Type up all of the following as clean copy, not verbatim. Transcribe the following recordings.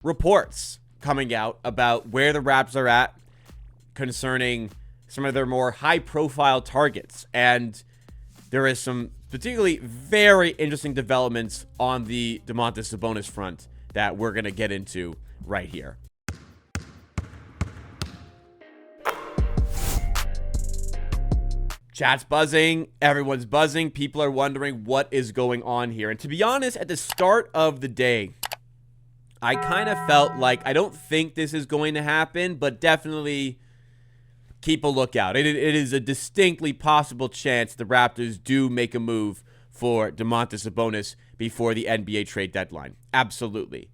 reports coming out about where the Raptors are at concerning some of their more high-profile targets. And there is some particularly very interesting developments on the Domantas Sabonis front that we're going to get into right here. Chat's buzzing. Everyone's buzzing. People are wondering what is going on here. And to be honest, at the start of the day, I kind of felt like I don't think this is going to happen, but definitely keep a lookout. It is a distinctly possible chance the Raptors do make a move for Domantas Sabonis before the NBA trade deadline. Absolutely.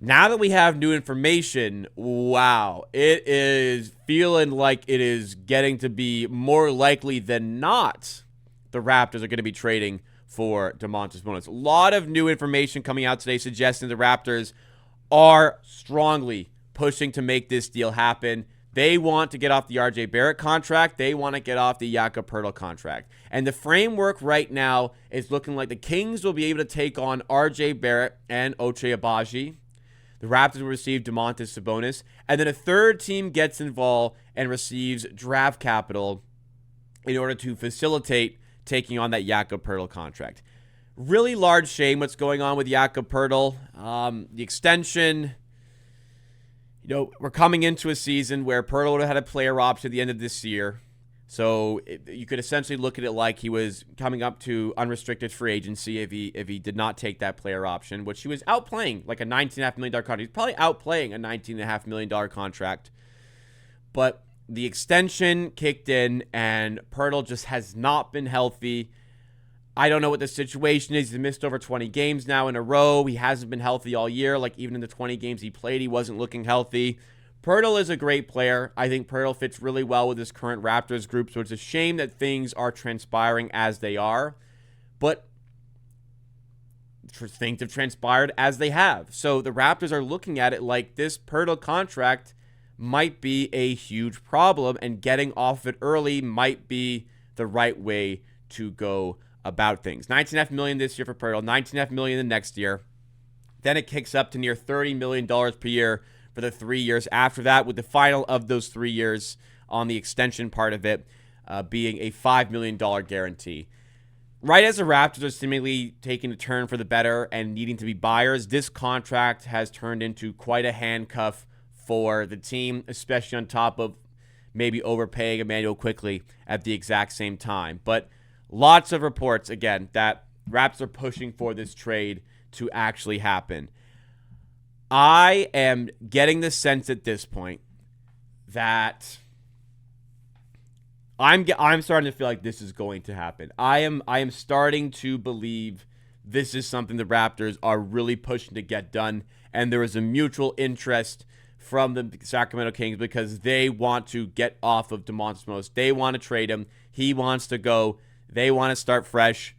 Now that we have new information, wow, it is feeling like it is getting to be more likely than not the Raptors are going to be trading for Domantas Sabonis. A lot of new information coming out today suggesting the Raptors are strongly pushing to make this deal happen. They want to get off the RJ Barrett contract. They want to get off the Jakob Poeltl contract. And the framework right now is looking like the Kings will be able to take on RJ Barrett and Ochai Agbaji. The Raptors will receive Domantas Sabonis. And then a third team gets involved and receives draft capital in order to facilitate taking on that Jakob Poeltl contract. Really large shame what's going on with Jakob Poeltl. The extension, we're coming into a season where Poeltl would have had a player option at the end of this year. So you could essentially look at it like he was coming up to unrestricted free agency if he did not take that player option, which he was outplaying like a $19.5 million contract. He's probably outplaying a $19.5 million contract. But the extension kicked in, and Poeltl just has not been healthy. I don't know what the situation is. He's missed over 20 games now in a row. He hasn't been healthy all year. Like, even in the 20 games he played, he wasn't looking healthy. Poeltl is a great player. I think Poeltl fits really well with this current Raptors group, so it's a shame that things are transpiring as they are. But things have transpired as they have. So the Raptors are looking at it like this Poeltl contract might be a huge problem, and getting off it early might be the right way to go about things. $19.5 million this year for Poeltl, $19.5 million the next year. Then it kicks up to near $30 million per year for the 3 years after that, with the final of those 3 years on the extension part of it being a $5 million guarantee. Right as the Raptors are seemingly taking a turn for the better and needing to be buyers, this contract has turned into quite a handcuff for the team, especially on top of maybe overpaying Emmanuel Quickley at the exact same time. But lots of reports, again, that Raptors are pushing for this trade to actually happen. I am getting the sense at this point that I'm starting to feel like this is going to happen. I am starting to believe this is something the Raptors are really pushing to get done, and there is a mutual interest from the Sacramento Kings because they want to get off of Domantas Sabonis. They want to trade him. He wants to go. They want to start fresh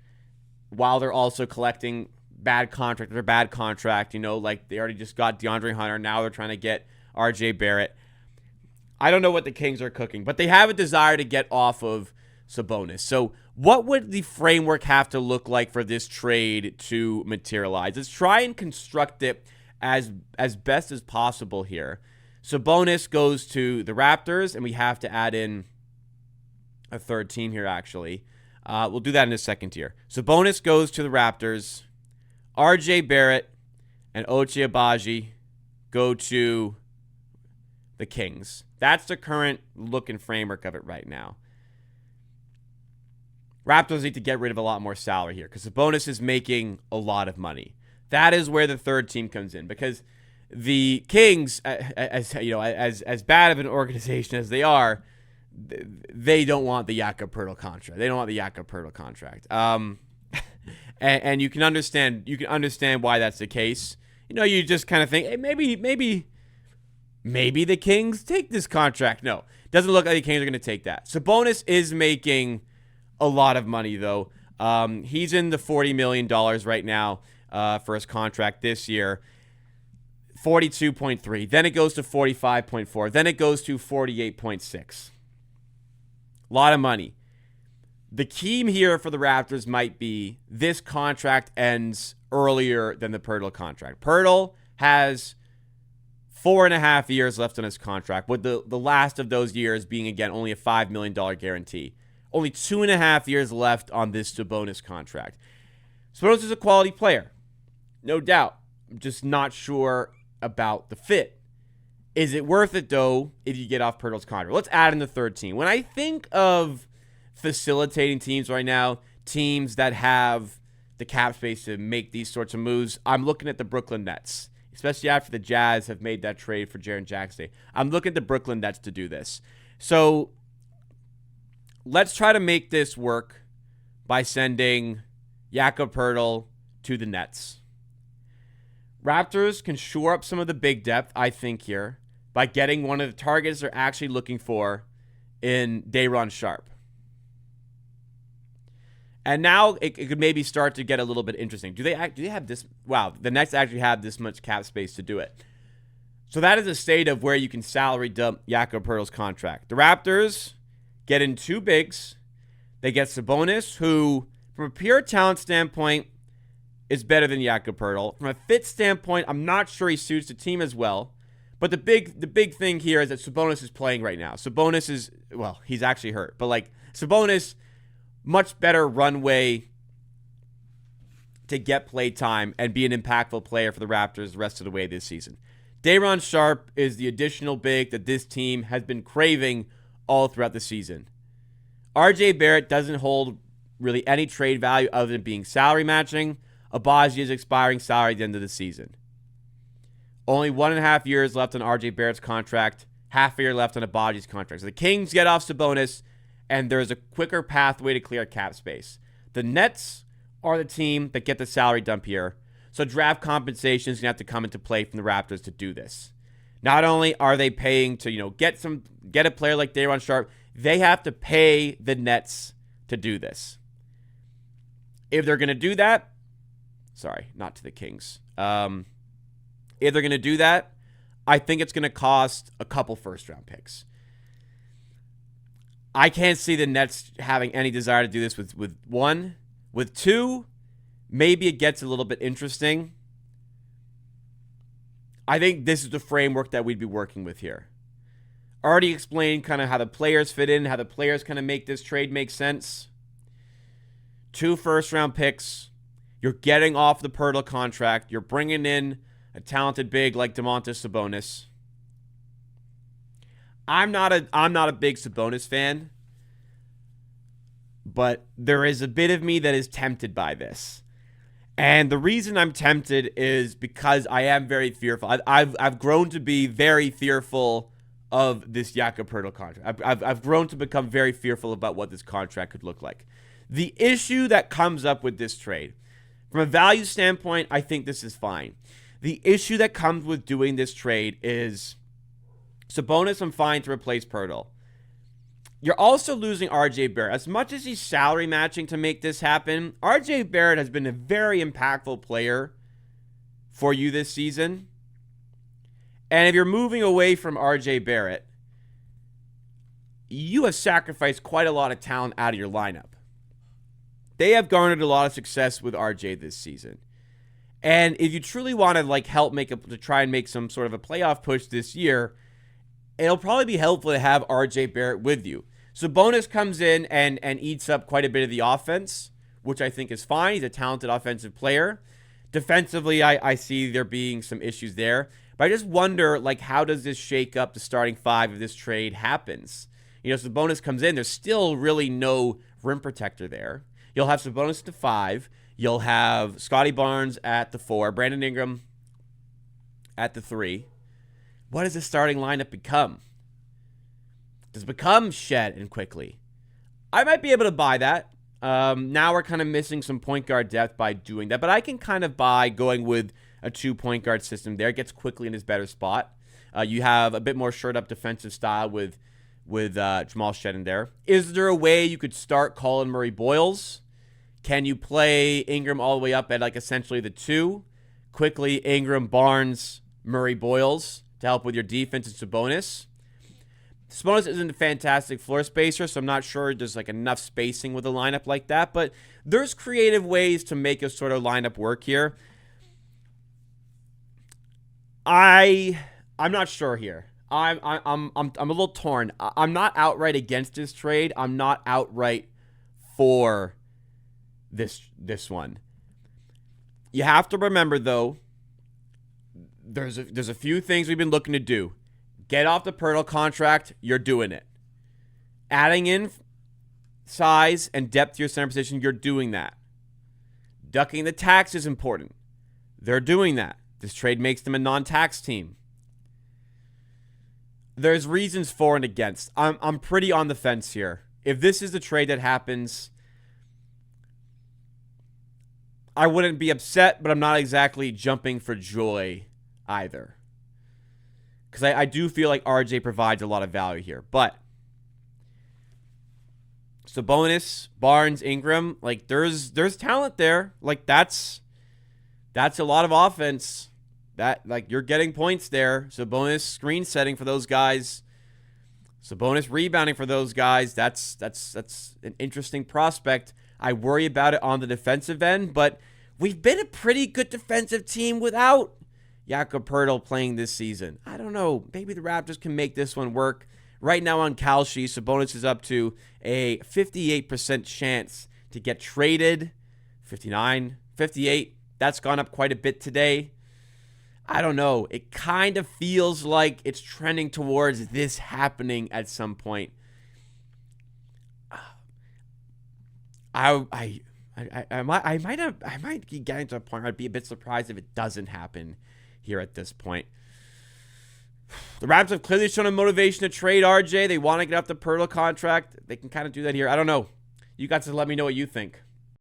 while they're also collecting bad contract after bad contract. Like they already just got DeAndre Hunter. Now they're trying to get RJ Barrett. I don't know what the Kings are cooking, but they have a desire to get off of Sabonis. So what would the framework have to look like for this trade to materialize? Let's try and construct it as best as possible here. Sabonis goes to the Raptors, and we have to add in a third team here, actually. We'll do that in a second here. Sabonis goes to the Raptors. RJ Barrett and Ochai Agbaji go to the Kings. That's the current look and framework of it right now. Raptors need to get rid of a lot more salary here because Sabonis is making a lot of money. That is where the third team comes in, because the Kings, as bad of an organization as they are, they don't want the Jakob Poeltl contract. They don't want the Jakob Poeltl contract. And you can understand why that's the case. You just kind of think, hey, maybe the Kings take this contract. No, doesn't look like the Kings are going to take that. Sabonis is making a lot of money though. He's in the $40 million right now for his contract this year. 42.3. Then it goes to 45.4. Then it goes to 48.6. A lot of money. The key here for the Raptors might be this contract ends earlier than the Poeltl contract. Poeltl has 4.5 years left on his contract, with the last of those years being, again, only a $5 million guarantee. Only 2.5 years left on this Sabonis contract. Sabonis is a quality player, no doubt. I'm just not sure about the fit. Is it worth it, though, if you get off Poeltl's contract? Let's add in the third team. When I think of facilitating teams right now, teams that have the cap space to make these sorts of moves, I'm looking at the Brooklyn Nets, especially after the Jazz have made that trade for Jaren Jackson. I'm looking at the Brooklyn Nets to do this. So let's try to make this work by sending Jakob Poeltl to the Nets. Raptors can shore up some of the big depth, I think, here by getting one of the targets they're actually looking for in Day'Ron Sharpe. And now it could maybe start to get a little bit interesting. Do they have this? Wow, the Nets actually have this much cap space to do it. So that is a state of where you can salary dump Jakob Poeltl's contract. The Raptors get in two bigs. They get Sabonis, who, from a pure talent standpoint, is better than Jakob Poeltl. From a fit standpoint, I'm not sure he suits the team as well. But the big thing here is that Sabonis is playing right now. Sabonis is, well, he's actually hurt. But, like, Sabonis, much better runway to get play time and be an impactful player for the Raptors the rest of the way this season. Day'Ron Sharpe is the additional big that this team has been craving all throughout the season. RJ Barrett doesn't hold really any trade value other than being salary matching. Abaji's expiring salary at the end of the season. Only 1.5 years left on RJ Barrett's contract, half a year left on Abaji's contract. So the Kings get off Sabonis, and there's a quicker pathway to clear cap space. The Nets are the team that get the salary dump here, so draft compensation is going to have to come into play from the Raptors to do this. Not only are they paying to, get a player like Day'Ron Sharpe, they have to pay the Nets to do this. If they're going to do that, sorry, not to the Kings. If they're going to do that, I think it's going to cost a couple first-round picks. I can't see the Nets having any desire to do this with one. With two, maybe it gets a little bit interesting. I think this is the framework that we'd be working with here. Already explained kind of how the players fit in, how the players kind of make this trade make sense. 2 first-round picks. You're getting off the Poeltl contract. You're bringing in a talented big like Domantas Sabonis. I'm not a big Sabonis fan, but there is a bit of me that is tempted by this. And the reason I'm tempted is because I am very fearful. I've grown to be very fearful of this Jakob Poeltl contract. I've grown to become very fearful about what this contract could look like. The issue that comes up with this trade, from a value standpoint, I think this is fine. The issue that comes with doing this trade is Sabonis, I'm fine to replace Poeltl. You're also losing RJ Barrett. As much as he's salary matching to make this happen, RJ Barrett has been a very impactful player for you this season. And if you're moving away from RJ Barrett, you have sacrificed quite a lot of talent out of your lineup. They have garnered a lot of success with RJ this season. And if you truly want to help to try and make some sort of a playoff push this year, it'll probably be helpful to have RJ Barrett with you. Sabonis comes in and eats up quite a bit of the offense, which I think is fine. He's a talented offensive player. Defensively, I see there being some issues there. But I just wonder, how does this shake up the starting five if this trade happens? Sabonis comes in. There's still really no rim protector there. You'll have Sabonis at the 5. You'll have Scotty Barnes at the 4. Brandon Ingram at the 3. What does the starting lineup become? Does it become Shed and Quickly? I might be able to buy that. Now we're kind of missing some point guard depth by doing that, but I can kind of buy going with a 2-point guard system there. It gets Quickly in his better spot. You have a bit more shirt-up defensive style with Jamal Shed in there. Is there a way you could start Colin Murray-Boyles? Can you play Ingram all the way up at essentially the 2? Quickly, Ingram, Barnes, Murray-Boyles to help with your defense and Sabonis. Sabonis isn't a fantastic floor spacer, so I'm not sure there's enough spacing with a lineup like that, but there's creative ways to make a sort of lineup work here. I'm not sure here. I'm a little torn. I'm not outright against this trade. I'm not outright for this one. You have to remember though, there's a few things we've been looking to do. Get off the Pirtle contract, you're doing it. Adding in size and depth to your center position, you're doing that. Ducking the tax is important. They're doing that. This trade makes them a non-tax team. There's reasons for and against. I'm pretty on the fence here. If this is the trade that happens, I wouldn't be upset, but I'm not exactly jumping for joy either. Because I do feel like RJ provides a lot of value here. But Sabonis, Barnes, Ingram, like there's talent there. Like that's a lot of offense. That like you're getting points there. Sabonis screen setting for those guys. Sabonis rebounding for those guys. That's an interesting prospect. I worry about it on the defensive end, but we've been a pretty good defensive team without Jakob Poeltl playing this season. I don't know. Maybe the Raptors can make this one work. Right now on Kalshi, Sabonis is up to a 58% chance to get traded. 59, 58. That's gone up quite a bit today. I don't know. It kind of feels like it's trending towards this happening at some point. I might be getting to a point where I'd be a bit surprised if it doesn't happen here at this point. The Raptors have clearly shown a motivation to trade RJ. They want to get off the Poeltl contract. They can kind of do that here. I don't know. You guys just let me know what you think.